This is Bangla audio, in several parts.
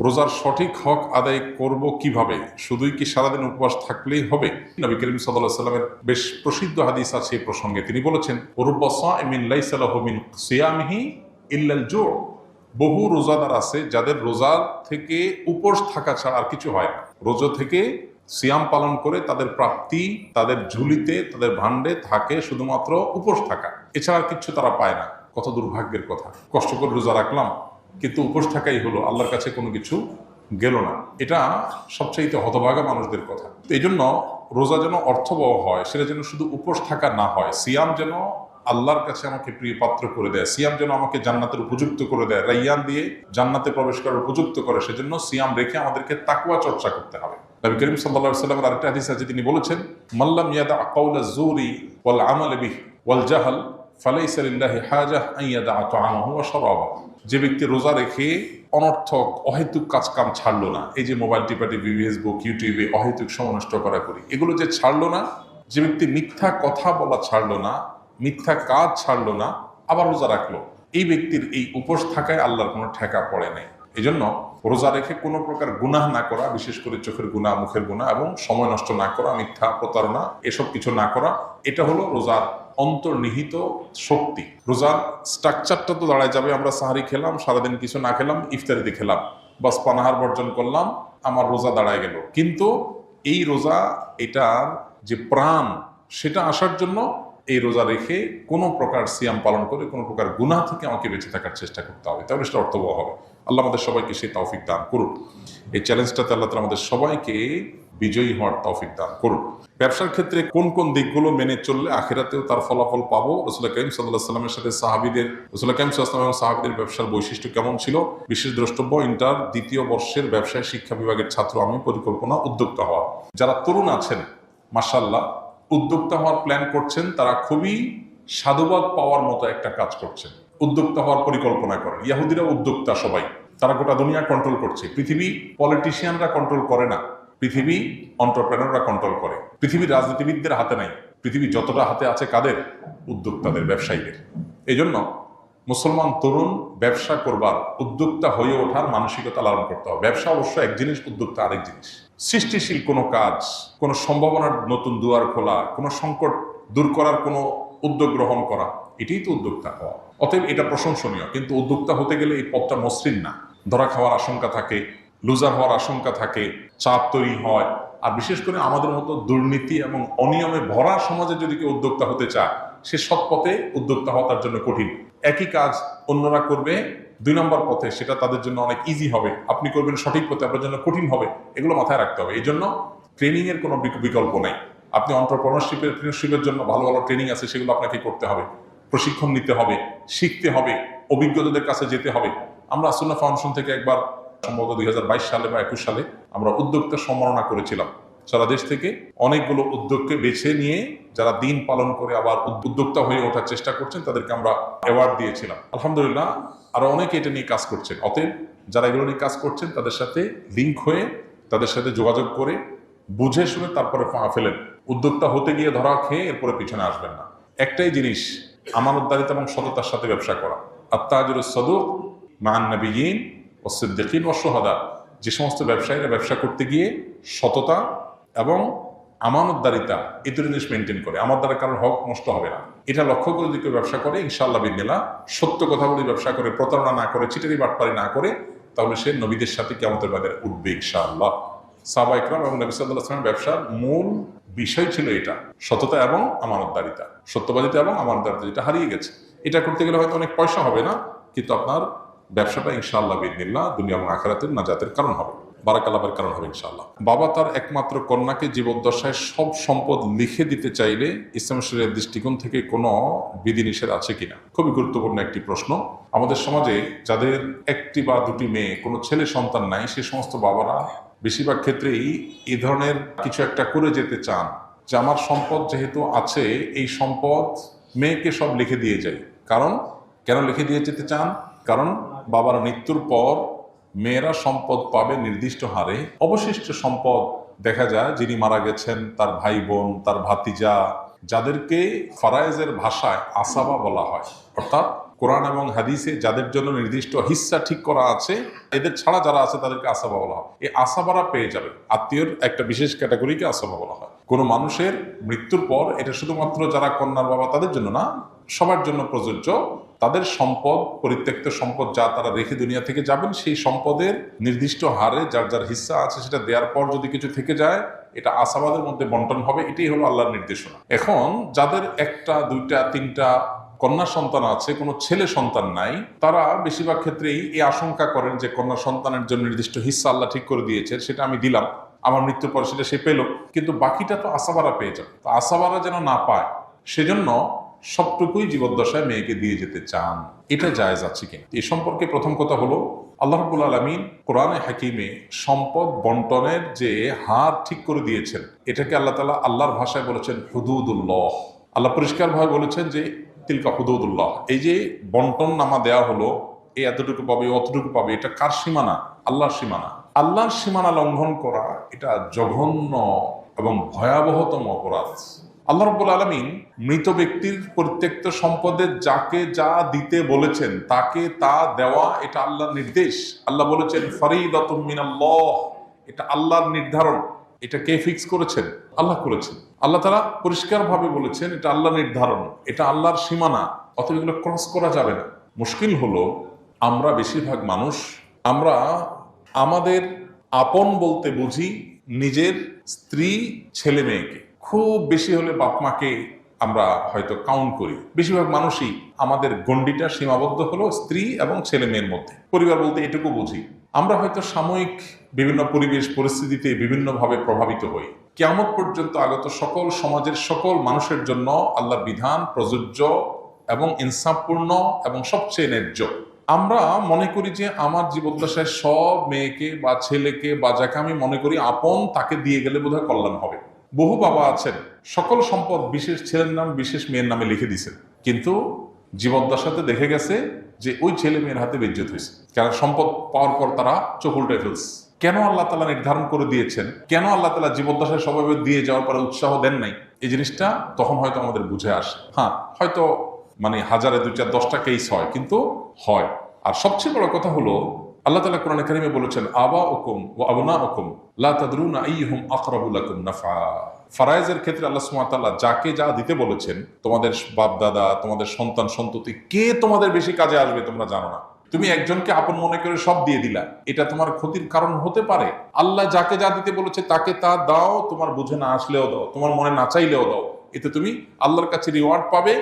রোজার সঠিক হক আদায় করব কিভাবে? শুধুই কি সারাদিন উপবাস থাকলেই হবে? নবী করিম সাল্লাল্লাহু আলাইহি ওয়াসাল্লামের বেশ প্রসিদ্ধ হাদিস আছে এই প্রসঙ্গে। তিনি বলেছেন, রুব্বা সাইমিন লাইসা লাহু মিন সিয়ামিহি ইল্লাল জু'। বহু রোজাদার আছে যাদের রোজা থেকে উপোস থাকা ছাড়া আর কিছু হয় না। রোজা থেকে সিয়াম পালন করে তাদের প্রাপ্তি, তাদের ঝুলিতে, তাদের ভান্ডে থাকে শুধুমাত্র উপোস থাকা, এছাড়া আর কিছু তারা পায় না। কত দুর্ভাগ্যের কথা! কষ্ট করে রোজা রাখলাম, কিন্তু উপোস থাকাই হলো, আল্লাহর কাছে কোনো কিছু গেল না। এটা সবচাইতে হতভাগা মানুষদের কথা। তো এই জন্য রোজা যেন অর্থবহ হয়, সেটা যেন শুধু উপোস থাকা না হয়। সিয়াম যেন আল্লাহর কাছে আমাকে প্রিয় পাত্র করে দেয়, সিয়াম যেন আমাকে জান্নাতের উপযুক্ত করে দেয়, রাইয়ান দিয়ে জান্নাতে প্রবেশ করার উপযুক্ত করে। সেজন্য সিয়াম রেখে আমাদেরকে তাকওয়া চর্চা করতে হবে। নবী করিম সাল্লাল্লাহু আলাইহি ওয়াসাল্লামের আরেকটা হাদিস আছে, তিনি বলেছেন, মাল্লাম ইয়াদা কাওলা যুরি ওয়াল আমাল বিহি ওয়াল জাহল ফালাইসা লিল্লাহি হাজাহ আন ইয়াদা তাআমাহু ওয়া শারাবাহু। যে ব্যক্তি রোজা রেখে অনর্থক অহেতুক কাজকাম ছাড়লো না, এই যে মোবাইল টিপাটিপি, ফেসবুক, ইউটিউবে অহেতুক সময় নষ্ট করা করি, এগুলো যে ছাড়লো না, যে ব্যক্তি মিথ্যা কথা বলা ছাড়লো না, মিথ্যা কাজ ছাড়লো না, আবার রোজা রাখলো, এই ব্যক্তির এই উপোস থাকায় আল্লাহর কোনো ঠেকা পড়ে নাই। এই জন্য রোজা রেখে কোনো প্রকার গুনাহ না করা, বিশেষ করে চোখের গুনাহ, মুখের গুনাহ এবং সময় নষ্ট না করা, মিথ্যা প্রতারণা, এসব কিছু না করা, এটা হলো রোজার অন্তর্নিহিত শক্তি। রোজার স্ট্রাকচারটা তো দাঁড়ায় যাবে, আমরা সাহারি খেলাম, সারাদিন কিছু না খেলাম, ইফতারিতে খেলাম, বাস পানাহার বর্জন করলাম, আমার রোজা দাঁড়ায় গেল। কিন্তু এই রোজা, এটার যে প্রাণ, সেটা আসার জন্য এই রোজা রেখে কোনো প্রকার সিয়াম পালন করে কোনো প্রকার গুনাহ থেকে আমাকে বেঁচে থাকার চেষ্টা করতে হবে, তাহলে সেটা অর্থবহ হবে। আল্লাহ আমাদের সবাইকে সেই তৌফিক দান করুন। এই চ্যালেঞ্জটাতে আল্লাহ তাআলা আমাদের সবাইকে বিজয়ী হওয়ার তৌফিক দান করুন। ব্যবসার ক্ষেত্রে কোন কোন দিকগুলো মেনে চললে আখিরাতেও তার ফলাফল পাবো? রাসূল কারীম সাল্লাল্লাহু আলাইহি ওয়াসাল্লামের সাথে রাসূল কারীম সাল্লাল্লাহু আলাইহি ওয়াসাল্লাম এবং সাহাবীদের ব্যবসার বৈশিষ্ট্য কেমন ছিল? বিশেষ দ্রষ্টব্য, ইন্টার দ্বিতীয় বর্ষের ব্যবসায় শিক্ষা বিভাগের ছাত্র আমি, পরিকল্পনা উদ্যোক্তা হওয়া। যারা তরুণ আছেন, মাশাআল্লাহ, উদ্যোক্তা হওয়ার প্ল্যান করছেন, তারা খুবই সাধুবাদ পাওয়ার মতো একটা কাজ করছেন। উদ্যোক্তা হওয়ার পরিকল্পনা করেন। ইহুদিরা উদ্যোক্তা সবাই, তারা গোটা দুনিয়া কন্ট্রোল করছে। পৃথিবী পলিটিশিয়ানরা কন্ট্রোল করে না, পৃথিবী এন্টারপ্রেনাররা কন্ট্রোল করে। পৃথিবীর রাজনীতিবিদদের হাতে নাই, পৃথিবী যতটা হাতে আছে কাদের? উদ্যোক্তাদের, ব্যবসায়ীদের। এই জন্য মুসলমান তরুণ ব্যবসা করবার, উদ্যোক্তা হয়ে ওঠার মানসিকতা লালন করতে হবে। ব্যবসা অবশ্য এক জিনিস, উদ্যোক্তা আরেক জিনিস। সৃষ্টিশীল কোনো কাজ, কোনো সম্ভাবনার নতুন দুয়ার খোলা, কোনো সংকট দূর করার কোনো উদ্যোগ গ্রহণ করা, এটাই তো উদ্যোক্তা হওয়া। অতএব এটা প্রশংসনীয়, কিন্তু উদ্যোক্তা হতে গেলে এই পথটা মসৃণ না। ধরা খাওয়ার আশঙ্কা থাকে, লুজার হওয়ার আশঙ্কা থাকে, চাপ তৈরি হয়। আর বিশেষ করে আমাদের মতো দুর্নীতি এবং অনিয়মে ভরা সমাজে যদি কেউ উদ্যোক্তা হতে চায়, সে সৎ পথে উদ্যোক্তা হওয়া তার জন্য কঠিন। একই কাজ অন্যরা করবে 2 নম্বর পথে, সেটা তাদের জন্য অনেক ইজি হবে। আপনি করবেন সঠিক পথে, আপনার জন্য কঠিন হবে। এগুলো মাথায় রাখতে হবে। এই জন্য ট্রেনিং এর কোনো বিকল্প নেই। আপনি এন্টারপ্রেনারশিপের জন্য ভালো ভালো ট্রেনিং আছে, সেগুলো আপনাকে করতে হবে, প্রশিক্ষণ নিতে হবে, শিখতে হবে, অভিজ্ঞতাদের কাছে যেতে হবে। আমরা সুন্নাহ ফাউন্ডেশন থেকে একবার, সম্ভবত 2022 সালে বা 21 সালে, আমরা উদ্যোক্তা সম্মাননা করেছিলাম। সারা দেশ থেকে অনেকগুলো উদ্যোগকে বেছে নিয়ে যারা দিন পালন করে আবার উদ্যোক্তা হয়ে ওঠার চেষ্টা করছেন, তাদেরকে আমরা অ্যাওয়ার্ড দিয়েছিলাম। আলহামদুলিল্লাহ, আরো অনেকে এটা নিয়ে কাজ করছেন। অতএব যারা এগুলো নিয়ে কাজ করছেন, তাদের সাথে লিঙ্ক হয়ে, তাদের সাথে যোগাযোগ করে, বুঝে শুনে তারপরে পা ফেলেন। উদ্যোক্তা হতে গিয়ে ধরা খেয়ে এরপরে পিছনে আসবেন না। একটাই জিনিস, আমানতদারিতা এবং সততার সাথে ব্যবসা করা। আত-তাজিরুস সাদুক মা'আন নাবিয়্যিন ওয়াস সিদ্দিকিন ওয়াশ শুহাদা। যে সমস্ত ব্যবসায়ীরা ব্যবসা করতে গিয়ে সততা এবং আমানতদারিতা, এই দুটো জিনিস মেনটেন করে, আমার দ্বারা কারোর হক নষ্ট হবে না, এটা লক্ষ্য করে যদি কেউ ব্যবসা করে, ইনশাআল্লাহ বিদিনিল্লাহ, সত্য কথা বলে ব্যবসা করে, প্রতারণা না করে, চিটারি বাটপারি না করে, তাহলে সে নবীদের সাথে কিয়ামতের বাজারে উঠবে ইনশাআল্লাহ। সাহাবা ইকরাম এবং নবী সাল্লাল্লাহু আলাইহি ওয়াসাল্লামের ব্যবসার মূল বিষয় ছিল এটা, সততা এবং আমানতদারিতা। সত্যবাদিতা এবং আমানতদারিতা, যেটা হারিয়ে গেছে। এটা করতে গেলে হয়তো অনেক পয়সা হবে না, কিন্তু আপনার ব্যবসাটা ইনশাআল্লাহ বিদিনিল্লাহ দুনিয়া এবং আখিরাতের নাজাতের কারণ হবে, বারাকাল্লাহের কারণ হবে ইনশাআল্লাহ। বাবা তার একমাত্র কন্যাকে জীবদ্দশায় সব সম্পদ লিখে দিতে চাইলে ইসলাম শরীয়তের দৃষ্টিকোণ থেকে কোনো বিধিনিষেধ আছে কিনা? খুবই গুরুত্বপূর্ণ একটি প্রশ্ন। আমাদের সমাজে যাদের একটি বা দুটি মেয়ে, কোনো ছেলে সন্তান নাই, সে সমস্ত বাবারা বেশিরভাগ ক্ষেত্রেই এই ধরনের কিছু একটা করে যেতে চান, যে আমার সম্পদ যেহেতু আছে, এই সম্পদ মেয়েকে সব লিখে দিয়ে যাই। কারণ কেন লিখে দিয়ে যেতে চান? কারণ বাবার মৃত্যুর পর মেয়েরা সম্পদ পাবে নির্দিষ্ট হারে। অবশিষ্ট সম্পদ দেখা যায় যিনি মারা গেছেন, তার ভাই বোন, তার ভাতিজা, যাদেরকে ফারায়েজের ভাষায় আসাবা বলা হয়, অর্থাৎ কোরআন এবং হাদিসে যাদের জন্য নির্দিষ্ট হিস্সা ঠিক করা আছে, এদের ছাড়া যারা আছে তাদেরকে আসাবা বলা হয়। এই আসাবারা পেয়ে যাবে, আত্মীয়র একটা বিশেষ ক্যাটাগরিকে আসাবা বলা হয়। কোনো মানুষের মৃত্যুর পর এটা শুধুমাত্র যারা কন্যার বাবা তাদের জন্য না, সবার জন্য প্রযোজ্য। তাদের সম্পদ, পরিত্যক্ত সম্পদ যা তারা রেখে দুনিয়া থেকে যাবেন, সেই সম্পদের নির্দিষ্ট হারে যার যার হিস্সা আছে সেটা দেওয়ার পর যদি কিছু থেকে যায়, এটা আসাবাদের মধ্যে বন্টন হবে। এটাই হলো আল্লাহর নির্দেশনা। এখন যাদের একটা, দুইটা, তিনটা কন্যা সন্তান আছে, কোনো ছেলে সন্তান নাই, তারা বেশিরভাগ ক্ষেত্রেই এই আশঙ্কা করেন যে কন্যা সন্তানের জন্য নির্দিষ্ট হিস্সা আল্লাহ ঠিক করে দিয়েছে, সেটা আমি দিলাম, আমার মৃত্যুর পর সেটা সে পেল, কিন্তু বাকিটা তো আসাবারা পেয়ে যাবে। তো আসাবারা যেন না পায় সেজন্য সবটুকুই জীবদ্দশায় মেয়েকে দিয়ে যেতে চান। এটা জায়েজ আছে কিনা এই সম্পর্কে প্রথম কথা হলো, আল্লাহ রাব্বুল আলামিন কোরআনে হাকিমে সম্পদ বন্টনের যে হার ঠিক করে দিয়েছেন, এটাকে আল্লাহ তাআলা আল্লাহর ভাষায় বলেছেন হুদুদুল্লাহ। আল্লাহ পরিষ্কারভাবে বলেছেন যে তিলকা হুদুদুল্লাহ। এই যে বন্টন নামা দেওয়া হলো, এই এতটুকু পাবে, অতটুকু পাবে, এটা কার সীমানা? আল্লাহর সীমানা। আল্লাহর সীমানা লঙ্ঘন করা এটা জঘন্য এবং ভয়াবহতম অপরাধ। আল্লাহ রাব্বুল আলামিন মৃত ব্যক্তির পরিত্যক্ত সম্পদের যাকে যা দিতে বলেছেন তাকে তা দেওয়া, এটা আল্লাহর নির্দেশ। আল্লাহ বলেছেন ফরিদাতুম মিনাল্লাহ, এটা আল্লাহর নির্ধারণ। এটা কে ফিক্স করেছেন? আল্লাহ করেছেন। আল্লাহ তাআলা পরিষ্কারভাবে বলেছেন এটা আল্লাহর নির্ধারণ, এটা আল্লাহর সীমানা, অতএব এগুলো ক্রস করা যাবে না। মুশকিল হলো আমরা বেশিরভাগ মানুষ, আমরা আমাদের আপন বলতে বুঝি নিজের স্ত্রী, ছেলে মেয়েকে, খুব বেশি হলে বাপ মাকে আমরা হয়তো কাউন্ট করি। বেশিরভাগ মানুষই আমাদের গণ্ডিটা সীমাবদ্ধ হলো স্ত্রী এবং ছেলে মেয়ের মধ্যে। পরিবার বলতে এটুকু বুঝি। আমরা হয়তো সাময়িক বিভিন্ন পরিবেশ পরিস্থিতিতে বিভিন্নভাবে প্রভাবিত হই। কিয়ামত পর্যন্ত আগত সকল সমাজের সকল মানুষের জন্য আল্লাহর বিধান প্রযোজ্য এবং ইনসাফপূর্ণ এবং সবচেয়ে ন্যায্য। আমরা মনে করি যে আমার জীবদ্দশায় সব মেয়েকে বা ছেলেকে বা যাকে আমি মনে করি আপন, তাকে দিয়ে গেলে বোধহয় কল্যাণ হবে। বহু বাবা আছেন সকল সম্পদ বিশেষ ছেলের নাম বিশেষ মেয়ের নামে লিখে দিয়েছেন, কিন্তু জীবদ্দশাতে দেখে গেছে যে ওই ছেলে মেয়ের হাতে বেজ্জত হয়েছে, কারণ সম্পদ পাওয়ার পর তারা চোখ উল্টে ফেলছে। কেন আল্লাহ তাআলা নির্ধারণ করে দিয়েছেন, কেন আল্লাহ তাআলা জীবদ্দশায় সবাই দিয়ে যাওয়ার পরে উৎসাহ দেন নাই, এই জিনিসটা তখন হয়তো আমাদের বুঝে আসে। হ্যাঁ, হয়তো মানে হাজারে 2-10টা কেস হয়, কিন্তু হয়। আর সবচেয়ে বড় কথা হলো আল্লাহ তাআলা কোরআনে কারিমে বলেছেন আবাউকুম ওয়া আবনাউকুম লা তাদরুনা আইয়ুহুম আকরাবু লাকুম নাফা। ফারায়েজের ক্ষেত্রে আল্লাহ সুবহানাহু ওয়া তাআলা যাকে যা দিতে বলেছেন, তোমাদের বাপ দাদা, তোমাদের সন্তান সন্ততি, কে তোমাদের বেশি কাজে আসবে তোমরা জানো না। তুমি একজনকে আপন মনে করে সব দিয়ে দিলা, এটা তোমার ক্ষতির কারণ হতে পারে। আল্লাহ যাকে যা দিতে বলেছে তাকে তা দাও, তোমার বুঝে না আসলেও দাও, তোমার মনে না চাইলেও দাও, এতে তুমি আল্লাহর কাছে রিওয়ার্ড পাবে।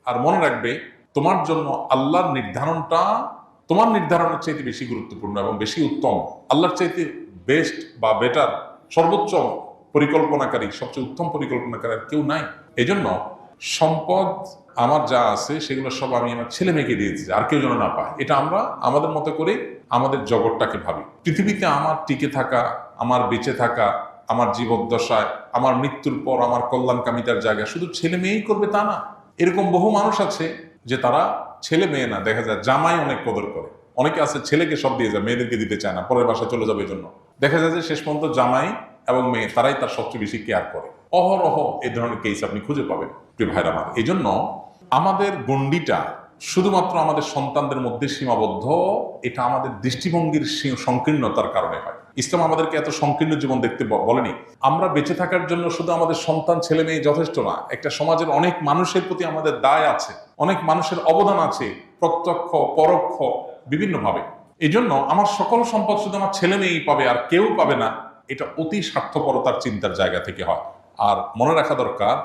আর মনে রাখবে, তোমার জন্য আল্লাহর নির্ধারণটা তোমার নির্ধারণের চাইতে বেশি গুরুত্বপূর্ণ এবং বেশি উত্তম। আল্লাহর চাইতে বেস্ট বা বেটার, সর্বোচ্চ পরিকল্পনাকারী, সবচেয়ে উত্তম পরিকল্পনাকারী আর কেউ নাই। এই জন্য সম্পদ আমার যা আছে সেগুলো সব আমি আমার ছেলে মেয়েকে দিয়ে দিচ্ছি, আর কেউ যেন না পায়। এটা আমরা আমাদের মতো করে আমাদের জগৎটাকে ভাবি। পৃথিবীতে আমার টিকে থাকা, আমার বেঁচে থাকা, আমার জীবদ্দশায়, আমার মৃত্যুর পর আমার কল্যাণকামিতার জায়গা শুধু ছেলে মেয়েই করবে তা না। এরকম বহু মানুষ আছে যে তারা ছেলে মেয়ে না, দেখা যায় জামাই অনেক কদর করে। অনেকে আছে ছেলেকে সব দিয়ে যায়, মেয়েদেরকে দিতে চায় না, পরের বাসায় চলে যাবে। এই জন্য দেখা যায় যে শেষ পর্যন্ত জামাই এবং মেয়ে তারাই তার সবচেয়ে বেশি কেয়ার করে। অহরহ এই ধরনের কেস আপনি খুঁজে পাবেন প্রিয় ভাইরা আমার। এই জন্য আমাদের গণ্ডিটা শুধুমাত্র আমাদের সন্তানদের মধ্যে সীমাবদ্ধ, এটা আমাদের দৃষ্টিভঙ্গির সংকীর্ণতার কারণে হয়। ইসলাম আমাদেরকে এত সংকীর্ণ জীবন দেখতে বলেনি। আমরা বেঁচে থাকার জন্য শুধু আমাদের সন্তান ছেলে মেয়ে যথেষ্ট না, একটা সমাজের অনেক মানুষের প্রতি আমাদের দায় আছে, অনেক মানুষের অবদান আছে, প্রত্যক্ষ পরোক্ষ বিভিন্নভাবে। এই জন্য আমার সকল সম্পদ শুধু আমার ছেলে মেয়েই পাবে আর কেউ পাবে না, এটা অতি স্বার্থপরতার চিন্তার জায়গা থেকে হয়। আর মনে রাখা দরকার,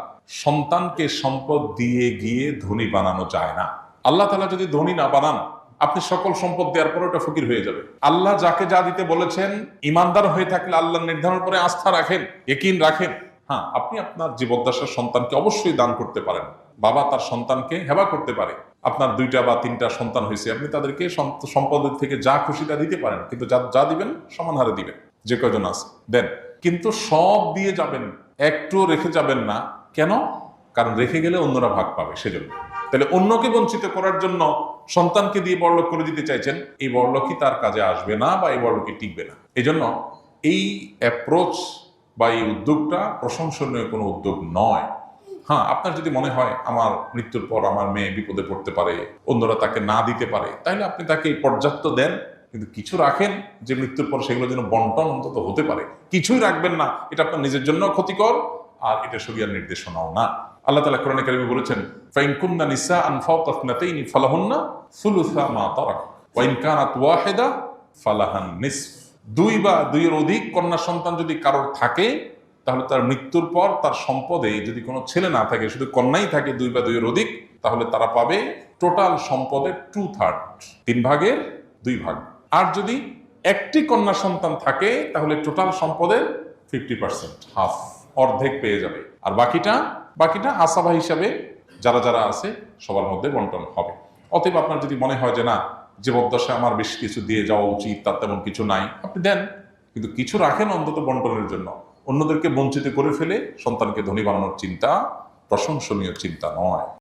সন্তানকে সম্পদ দিয়ে গিয়ে ধনী বানানো যায় না। আল্লাহ তাআলা যদি ধনী না বানান, আপনি সকল সম্পদ দেওয়ার পরে ওটা ফকির হয়ে যাবে। আল্লাহ যাকে যা দিতে বলেছেন, ইমানদার হয়ে থাকলে আল্লাহর নির্ধারণ করে আস্থা রাখেন, ইয়াকিন রাখেন। হ্যাঁ, আপনি আপনার জীবদ্দশার সন্তানকে অবশ্যই দান করতে পারেন। বাবা তার সন্তানকে হেবা করতে পারে। আপনার 2টা বা 3টা সন্তান হয়েছে, আপনি তাদেরকে সম্পদের থেকে যা খুশি তা দিতে পারেন, কিন্তু যা দিবেন সমান হারে দিবেন। যে কয়জন আছে দেন, কিন্তু সব দিয়ে যাবেন, একটু রেখে যাবেন না। কেন? কারণ রেখে গেলে অন্যরা ভাগ পাবে, সেজন্য। তাহলে অন্যকে বঞ্চিত করার জন্য সন্তানকে দিয়ে বড়লোক করে দিতে চাইছেন, এই বড়লোকই তার কাজে আসবে না বা এই বড়লোকই টিকবে না। এই জন্য এই অ্যাপ্রোচ বা এই উদ্যোগটা প্রশংসনীয় কোনো উদ্যোগ নয়। হ্যাঁ, আপনার যদি মনে হয় আমার মৃত্যুর পর আমার মেয়ে বিপদে পড়তে পারে, অন্যরা তাকে না দিতে পারে, তাহলে আপনি তাকে পর্যাপ্ত দেন, কিন্তু কিছু রাখেন যে মৃত্যুর পর সেগুলো যেন বন্টন অন্তত হতে পারে। কিছুই রাখবেন না, এটা আপনার নিজের জন্য ক্ষতিকর, আর এটা শরিয়ার নির্দেশনাও না। আল্লাহ তাআলা কোরআনে কারিমে বলেছেন, ফাইন কুননা নিসাআন ফাওকা ইসনাতাইনি ফালাহুন্না সুলুসা মা তারাক ওয়া ইন কানাত ওয়াহিদা ফালাহান নিসফ। দুই বা দুইয়ের অধিক কন্যা সন্তান যদি কারোর থাকে, তাহলে তার মৃত্যুর পর তার সম্পদে যদি কোনো ছেলে না থাকে, শুধু কন্যাই থাকে দুই বা দুইয়ের অধিক, তাহলে তারা পাবে টোটাল সম্পদের 2/3, 3/2 আর যদি একটি কন্যা সন্তান থাকে তাহলে টোটাল সম্পদের 50%, হাফ, অর্ধেক পেয়ে যাবে। আর বাকিটা আসাবা হিসাবে যারা যারা আছে সবার মধ্যে বন্টন হবে। অতএব আপনার যদি মনে হয় যে না, জীবদ্দশায় আমার বেশ কিছু দিয়ে যাওয়া উচিত, তার তেমন কিছু নাই, আপনি দেন, কিন্তু কিছু রাখেন অন্তত বন্টনের জন্য। অন্যদেরকে বঞ্চিত করে ফেলে সন্তানকে ধনী বানানোর চিন্তা প্রশংসনীয় চিন্তা নয়।